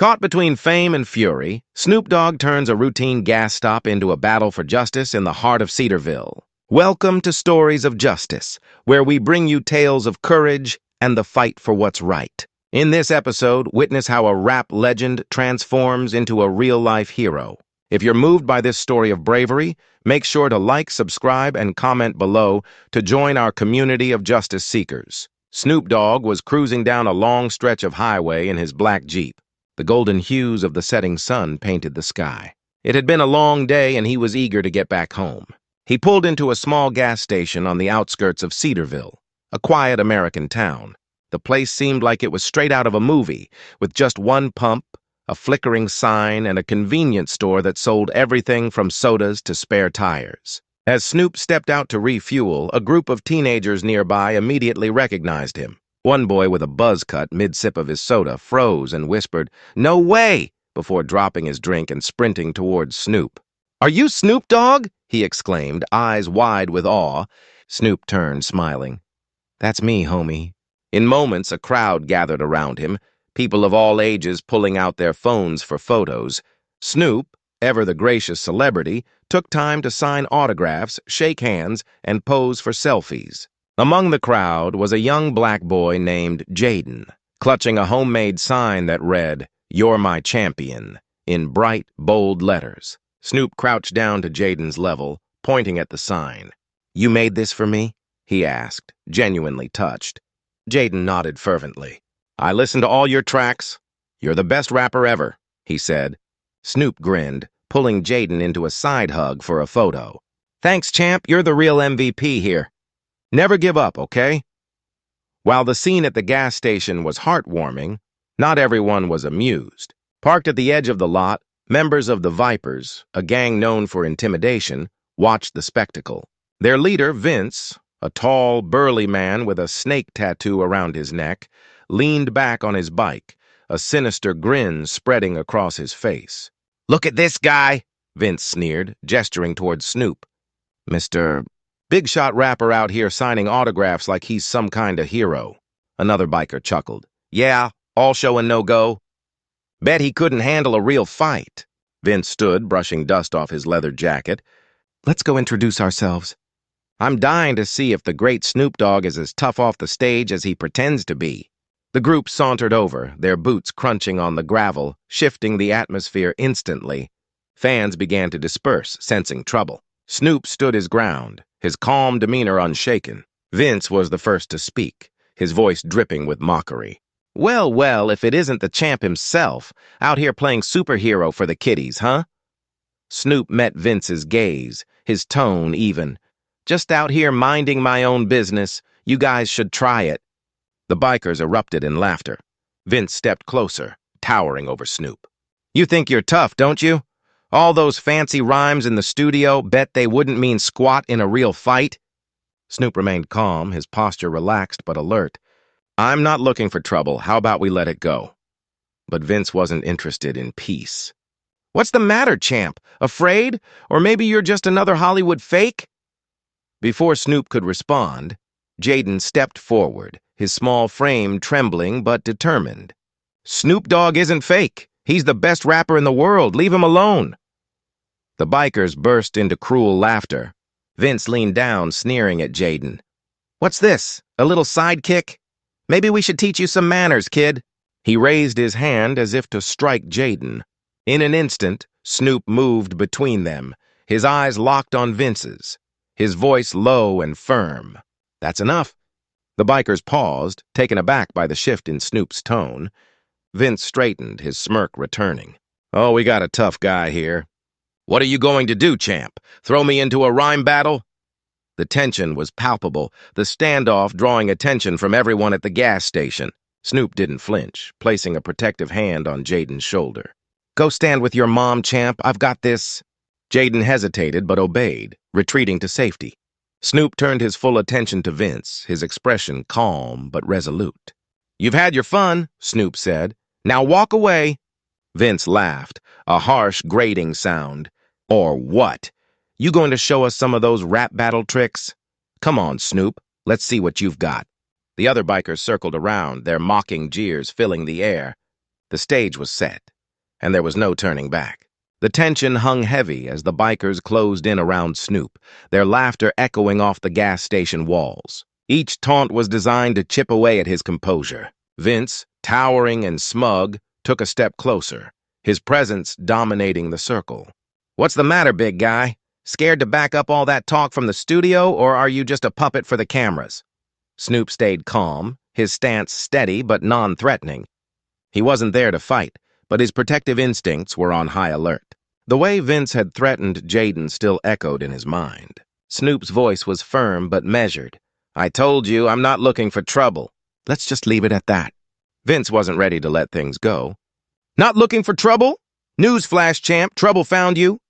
Caught between fame and fury, Snoop Dogg turns a routine gas stop into a battle for justice in the heart of Cedarville. Welcome to Stories of Justice, where we bring you tales of courage and the fight for what's right. In this episode, witness how a rap legend transforms into a real-life hero. If you're moved by this story of bravery, make sure to like, subscribe, and comment below to join our community of justice seekers. Snoop Dogg was cruising down a long stretch of highway in his black Jeep. The golden hues of the setting sun painted the sky. It had been a long day, and he was eager to get back home. He pulled into a small gas station on the outskirts of Cedarville, a quiet American town. The place seemed like it was straight out of a movie, with just one pump, a flickering sign, and a convenience store that sold everything from sodas to spare tires. As Snoop stepped out to refuel, a group of teenagers nearby immediately recognized him. One boy with a buzz cut mid-sip of his soda froze and whispered, "No way!" before dropping his drink and sprinting towards Snoop. "Are you Snoop Dogg?" he exclaimed, eyes wide with awe. Snoop turned, smiling. "That's me, homie." In moments, a crowd gathered around him, people of all ages pulling out their phones for photos. Snoop, ever the gracious celebrity, took time to sign autographs, shake hands, and pose for selfies. Among the crowd was a young black boy named Jaden, clutching a homemade sign that read, "You're my champion," in bright, bold letters. Snoop crouched down to Jaden's level, pointing at the sign. "You made this for me?" he asked, genuinely touched. Jaden nodded fervently. "I listened to all your tracks. You're the best rapper ever," he said. Snoop grinned, pulling Jaden into a side hug for a photo. "Thanks, champ. You're the real MVP here. Never give up, okay?" While the scene at the gas station was heartwarming, not everyone was amused. Parked at the edge of the lot, members of the Vipers, a gang known for intimidation, watched the spectacle. Their leader, Vince, a tall, burly man with a snake tattoo around his neck, leaned back on his bike, a sinister grin spreading across his face. "Look at this guy," Vince sneered, gesturing towards Snoop. "Mr. Big shot rapper out here signing autographs like he's some kind of hero." Another biker chuckled. "Yeah, all show and no go. Bet he couldn't handle a real fight." Vince stood, brushing dust off his leather jacket. "Let's go introduce ourselves. I'm dying to see if the great Snoop Dogg is as tough off the stage as he pretends to be." The group sauntered over, their boots crunching on the gravel, shifting the atmosphere instantly. Fans began to disperse, sensing trouble. Snoop stood his ground, his calm demeanor unshaken. Vince was the first to speak, his voice dripping with mockery. "Well, well, if it isn't the champ himself, out here playing superhero for the kiddies, huh?" Snoop met Vince's gaze, his tone even. "Just out here minding my own business. You guys should try it." The bikers erupted in laughter. Vince stepped closer, towering over Snoop. "You think you're tough, don't you? All those fancy rhymes in the studio, bet they wouldn't mean squat in a real fight?" Snoop remained calm, his posture relaxed but alert. "I'm not looking for trouble. How about we let it go?" But Vince wasn't interested in peace. "What's the matter, champ? Afraid? Or maybe you're just another Hollywood fake?" Before Snoop could respond, Jaden stepped forward, his small frame trembling but determined. "Snoop Dogg isn't fake. He's the best rapper in the world. Leave him alone." The bikers burst into cruel laughter. Vince leaned down, sneering at Jaden. "What's this? A little sidekick? Maybe we should teach you some manners, kid." He raised his hand as if to strike Jaden. In an instant, Snoop moved between them, his eyes locked on Vince's, his voice low and firm. "That's enough." The bikers paused, taken aback by the shift in Snoop's tone. Vince straightened, his smirk returning. "Oh, we got a tough guy here. What are you going to do, champ? Throw me into a rhyme battle?" The tension was palpable, the standoff drawing attention from everyone at the gas station. Snoop didn't flinch, placing a protective hand on Jaden's shoulder. "Go stand with your mom, champ. I've got this." Jaden hesitated but obeyed, retreating to safety. Snoop turned his full attention to Vince, his expression calm but resolute. "You've had your fun," Snoop said. "Now walk away." Vince laughed, a harsh, grating sound. "Or what? You going to show us some of those rap battle tricks? Come on, Snoop. Let's see what you've got." The other bikers circled around, their mocking jeers filling the air. The stage was set, and there was no turning back. The tension hung heavy as the bikers closed in around Snoop, their laughter echoing off the gas station walls. Each taunt was designed to chip away at his composure. Vince, towering and smug, took a step closer, his presence dominating the circle. "What's the matter, big guy? Scared to back up all that talk from the studio, or are you just a puppet for the cameras?" Snoop stayed calm, his stance steady but non-threatening. He wasn't there to fight, but his protective instincts were on high alert. The way Vince had threatened Jaden still echoed in his mind. Snoop's voice was firm but measured. "I told you, I'm not looking for trouble. Let's just leave it at that." Vince wasn't ready to let things go. "Not looking for trouble? Newsflash, champ, trouble found you?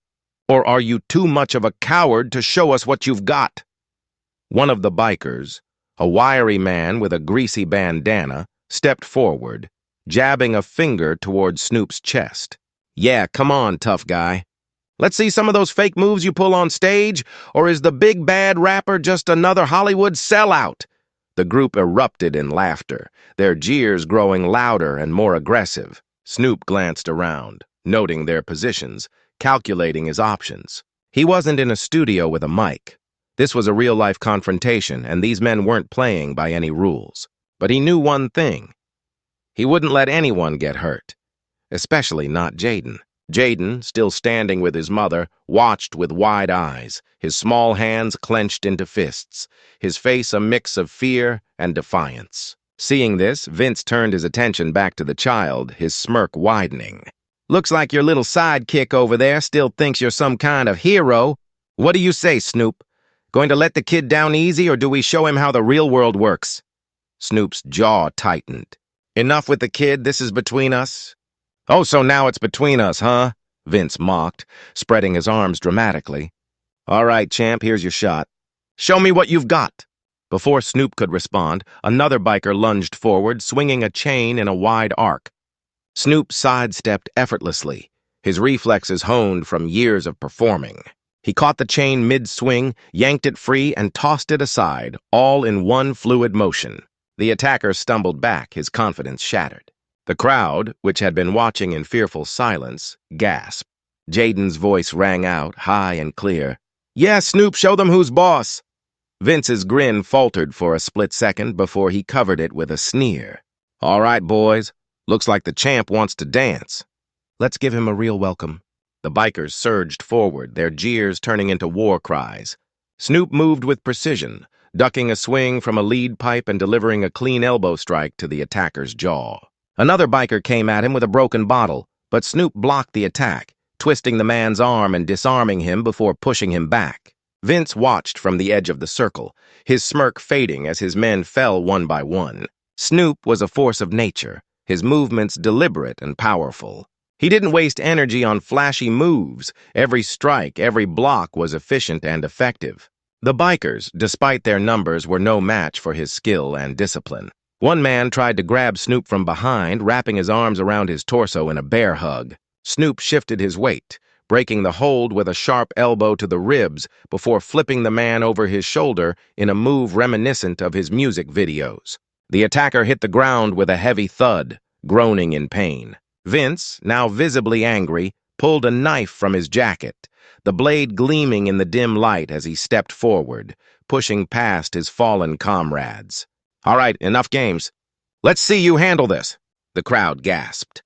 Or are you too much of a coward to show us what you've got?" One of the bikers, a wiry man with a greasy bandana, stepped forward, jabbing a finger toward Snoop's chest. "Yeah, come on, tough guy. Let's see some of those fake moves you pull on stage, or is the big bad rapper just another Hollywood sellout?" The group erupted in laughter, their jeers growing louder and more aggressive. Snoop glanced around, noting their positions, calculating his options. He wasn't in a studio with a mic. This was a real-life confrontation, and these men weren't playing by any rules. But he knew one thing. He wouldn't let anyone get hurt, especially not Jaden. Jaden, still standing with his mother, watched with wide eyes, his small hands clenched into fists, his face a mix of fear and defiance. Seeing this, Vince turned his attention back to the child, his smirk widening. "Looks like your little sidekick over there still thinks you're some kind of hero. What do you say, Snoop? Going to let the kid down easy, or do we show him how the real world works?" Snoop's jaw tightened. "Enough with the kid, this is between us." "Oh, so now it's between us, huh?" Vince mocked, spreading his arms dramatically. "All right, champ, here's your shot. Show me what you've got." Before Snoop could respond, another biker lunged forward, swinging a chain in a wide arc. Snoop sidestepped effortlessly, his reflexes honed from years of performing. He caught the chain mid-swing, yanked it free, and tossed it aside, all in one fluid motion. The attacker stumbled back, his confidence shattered. The crowd, which had been watching in fearful silence, gasped. Jaden's voice rang out, high and clear. "Yeah, Snoop, show them who's boss." Vince's grin faltered for a split second before he covered it with a sneer. "All right, boys. Looks like the champ wants to dance. Let's give him a real welcome." The bikers surged forward, their jeers turning into war cries. Snoop moved with precision, ducking a swing from a lead pipe and delivering a clean elbow strike to the attacker's jaw. Another biker came at him with a broken bottle, but Snoop blocked the attack, twisting the man's arm and disarming him before pushing him back. Vince watched from the edge of the circle, his smirk fading as his men fell one by one. Snoop was a force of nature, his movements deliberate and powerful. He didn't waste energy on flashy moves. Every strike, every block was efficient and effective. The bikers, despite their numbers, were no match for his skill and discipline. One man tried to grab Snoop from behind, wrapping his arms around his torso in a bear hug. Snoop shifted his weight, breaking the hold with a sharp elbow to the ribs before flipping the man over his shoulder in a move reminiscent of his music videos. The attacker hit the ground with a heavy thud, groaning in pain. Vince, now visibly angry, pulled a knife from his jacket, the blade gleaming in the dim light as he stepped forward, pushing past his fallen comrades. "All right, enough games. Let's see you handle this," the crowd gasped.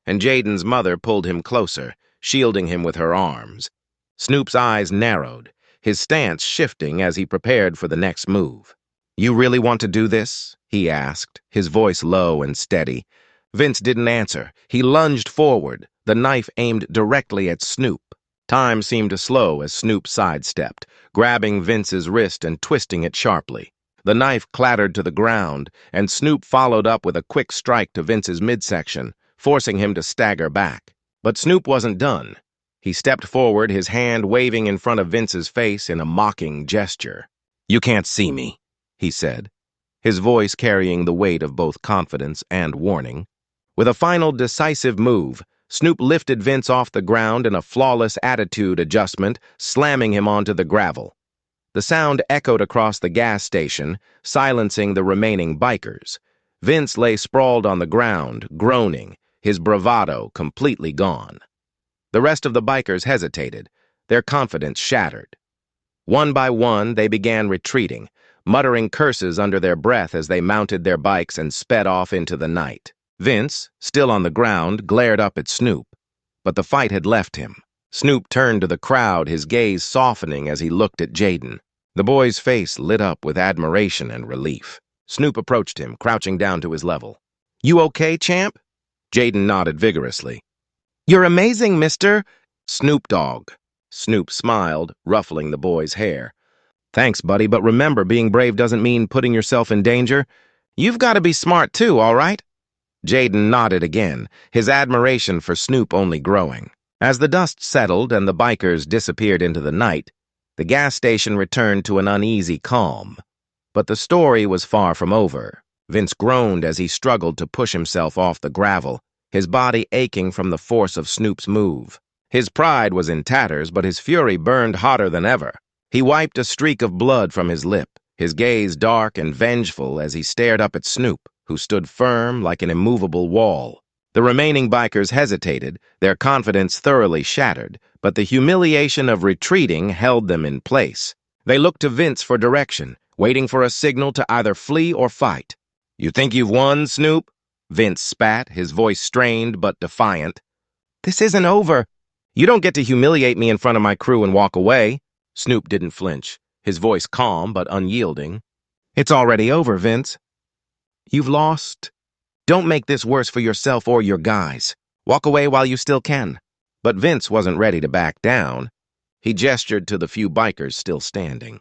And Jaden's mother pulled him closer, shielding him with her arms. Snoop's eyes narrowed, his stance shifting as he prepared for the next move. "You really want to do this?" he asked, his voice low and steady. Vince didn't answer. He lunged forward, the knife aimed directly at Snoop. Time seemed to slow as Snoop sidestepped, grabbing Vince's wrist and twisting it sharply. The knife clattered to the ground, and Snoop followed up with a quick strike to Vince's midsection, forcing him to stagger back. But Snoop wasn't done. He stepped forward, his hand waving in front of Vince's face in a mocking gesture. "You can't see me," he said, his voice carrying the weight of both confidence and warning. With a final decisive move, Snoop lifted Vince off the ground in a flawless attitude adjustment, slamming him onto the gravel. The sound echoed across the gas station, silencing the remaining bikers. Vince lay sprawled on the ground, groaning, his bravado completely gone. The rest of the bikers hesitated, their confidence shattered. One by one, they began retreating, muttering curses under their breath as they mounted their bikes and sped off into the night. Vince, still on the ground, glared up at Snoop, but the fight had left him. Snoop turned to the crowd, his gaze softening as he looked at Jaden. The boy's face lit up with admiration and relief. Snoop approached him, crouching down to his level. "You okay, champ?" Jaden nodded vigorously. "You're amazing, mister." "Snoop Dogg." Snoop smiled, ruffling the boy's hair. "Thanks, buddy, but remember, being brave doesn't mean putting yourself in danger. You've got to be smart too, all right?" Jaden nodded again, his admiration for Snoop only growing. As the dust settled and the bikers disappeared into the night, the gas station returned to an uneasy calm. But the story was far from over. Vince groaned as he struggled to push himself off the gravel, his body aching from the force of Snoop's move. His pride was in tatters, but his fury burned hotter than ever. He wiped a streak of blood from his lip, his gaze dark and vengeful as he stared up at Snoop, who stood firm like an immovable wall. The remaining bikers hesitated, their confidence thoroughly shattered, but the humiliation of retreating held them in place. They looked to Vince for direction, waiting for a signal to either flee or fight. "You think you've won, Snoop?" Vince spat, his voice strained but defiant. "This isn't over. You don't get to humiliate me in front of my crew and walk away." Snoop didn't flinch, his voice calm but unyielding. "It's already over, Vince. You've lost. Don't make this worse for yourself or your guys. Walk away while you still can." But Vince wasn't ready to back down. He gestured to the few bikers still standing.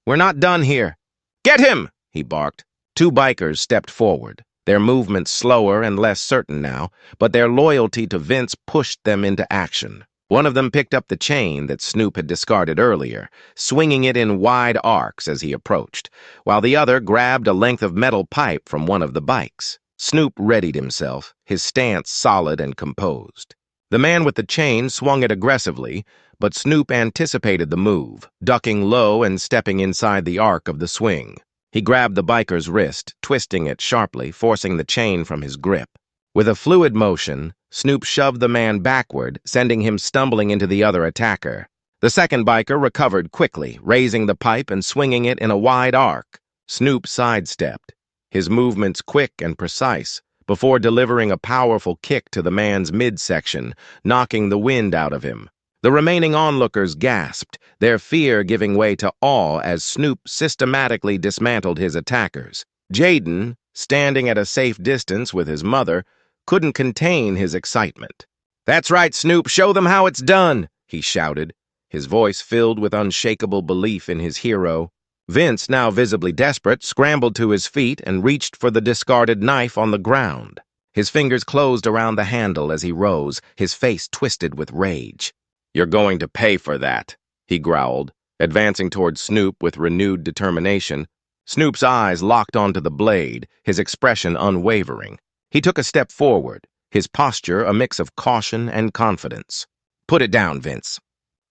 "We're not done here." "Get him!" he barked. Two bikers stepped forward, their movements slower and less certain now, but their loyalty to Vince pushed them into action. One of them picked up the chain that Snoop had discarded earlier, swinging it in wide arcs as he approached, while the other grabbed a length of metal pipe from one of the bikes. Snoop readied himself, his stance solid and composed. The man with the chain swung it aggressively, but Snoop anticipated the move, ducking low and stepping inside the arc of the swing. He grabbed the biker's wrist, twisting it sharply, forcing the chain from his grip. With a fluid motion, Snoop shoved the man backward, sending him stumbling into the other attacker. The second biker recovered quickly, raising the pipe and swinging it in a wide arc. Snoop sidestepped, his movements quick and precise, before delivering a powerful kick to the man's midsection, knocking the wind out of him. The remaining onlookers gasped, their fear giving way to awe as Snoop systematically dismantled his attackers. Jaden, standing at a safe distance with his mother, couldn't contain his excitement. "That's right, Snoop, show them how it's done," he shouted, his voice filled with unshakable belief in his hero. Vince, now visibly desperate, scrambled to his feet and reached for the discarded knife on the ground. His fingers closed around the handle as he rose, his face twisted with rage. "You're going to pay for that," he growled, advancing toward Snoop with renewed determination. Snoop's eyes locked onto the blade, his expression unwavering. He took a step forward, his posture a mix of caution and confidence. "Put it down, Vince.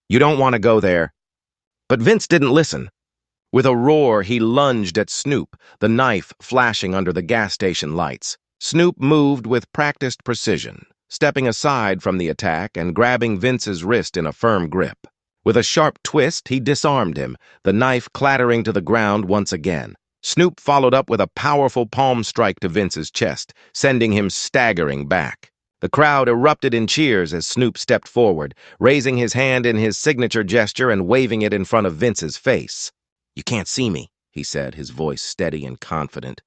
You don't want to go there." But Vince didn't listen. With a roar, he lunged at Snoop, the knife flashing under the gas station lights. Snoop moved with practiced precision, stepping aside from the attack and grabbing Vince's wrist in a firm grip. With a sharp twist, he disarmed him, the knife clattering to the ground once again. Snoop followed up with a powerful palm strike to Vince's chest, sending him staggering back. The crowd erupted in cheers as Snoop stepped forward, raising his hand in his signature gesture and waving it in front of Vince's face. "You can't see me," he said, his voice steady and confident.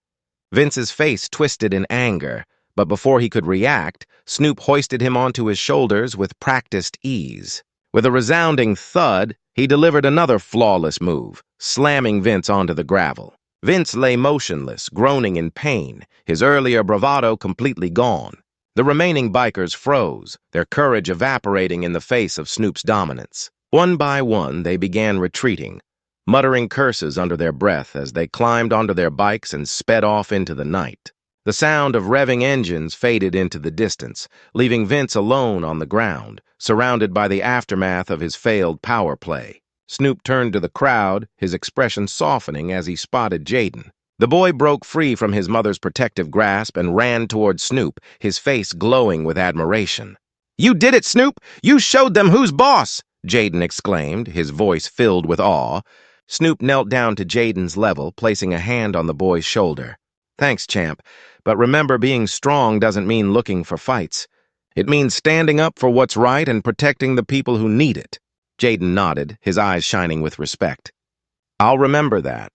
Vince's face twisted in anger, but before he could react, Snoop hoisted him onto his shoulders with practiced ease. With a resounding thud, he delivered another flawless move, slamming Vince onto the gravel. Vince lay motionless, groaning in pain, his earlier bravado completely gone. The remaining bikers froze, their courage evaporating in the face of Snoop's dominance. One by one, they began retreating, muttering curses under their breath as they climbed onto their bikes and sped off into the night. The sound of revving engines faded into the distance, leaving Vince alone on the ground, surrounded by the aftermath of his failed power play. Snoop turned to the crowd, his expression softening as he spotted Jaden. The boy broke free from his mother's protective grasp and ran toward Snoop, his face glowing with admiration. "You did it, Snoop! You showed them who's boss!" Jaden exclaimed, his voice filled with awe. Snoop knelt down to Jaden's level, placing a hand on the boy's shoulder. "Thanks, champ, but remember, being strong doesn't mean looking for fights. It means standing up for what's right and protecting the people who need it." Jaden nodded, his eyes shining with respect. "I'll remember that."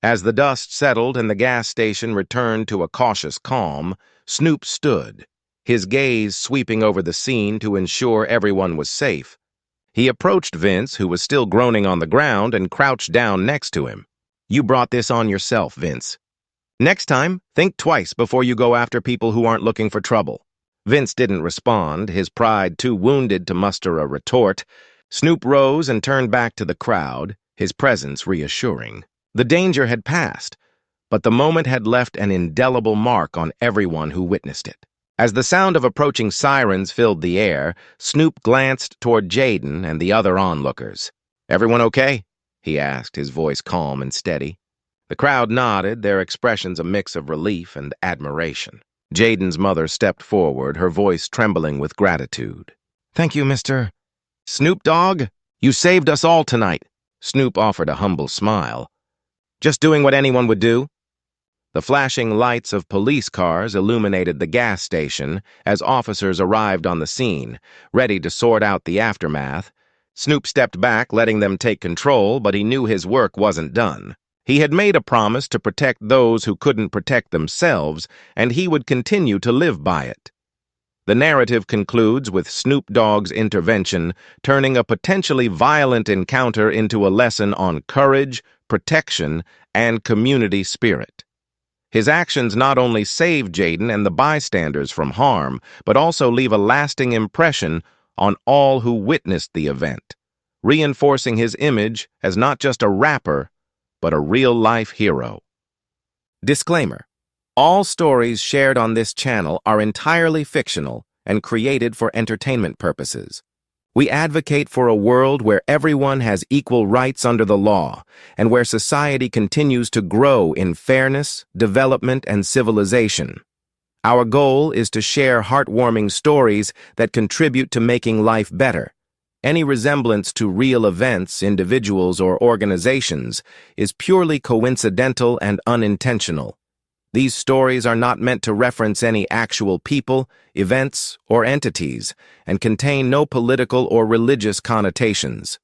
As the dust settled and the gas station returned to a cautious calm, Snoop stood, his gaze sweeping over the scene to ensure everyone was safe. He approached Vince, who was still groaning on the ground, and crouched down next to him. "You brought this on yourself, Vince. Next time, think twice before you go after people who aren't looking for trouble." Vince didn't respond, his pride too wounded to muster a retort. Snoop rose and turned back to the crowd, his presence reassuring. The danger had passed, but the moment had left an indelible mark on everyone who witnessed it. As the sound of approaching sirens filled the air, Snoop glanced toward Jaden and the other onlookers. "Everyone okay?" he asked, his voice calm and steady. The crowd nodded, their expressions a mix of relief and admiration. Jaden's mother stepped forward, her voice trembling with gratitude. "Thank you, Mr. Snoop Dogg. You saved us all tonight." Snoop offered a humble smile. "Just doing what anyone would do." The flashing lights of police cars illuminated the gas station as officers arrived on the scene, ready to sort out the aftermath. Snoop stepped back, letting them take control, but he knew his work wasn't done. He had made a promise to protect those who couldn't protect themselves, and he would continue to live by it. The narrative concludes with Snoop Dogg's intervention, turning a potentially violent encounter into a lesson on courage, protection, and community spirit. His actions not only save Jaden and the bystanders from harm, but also leave a lasting impression on all who witnessed the event, reinforcing his image as not just a rapper, but a real-life hero. Disclaimer: all stories shared on this channel are entirely fictional and created for entertainment purposes. We advocate for a world where everyone has equal rights under the law and where society continues to grow in fairness, development, and civilization. Our goal is to share heartwarming stories that contribute to making life better. Any resemblance to real events, individuals, or organizations is purely coincidental and unintentional. These stories are not meant to reference any actual people, events, or entities, and contain no political or religious connotations.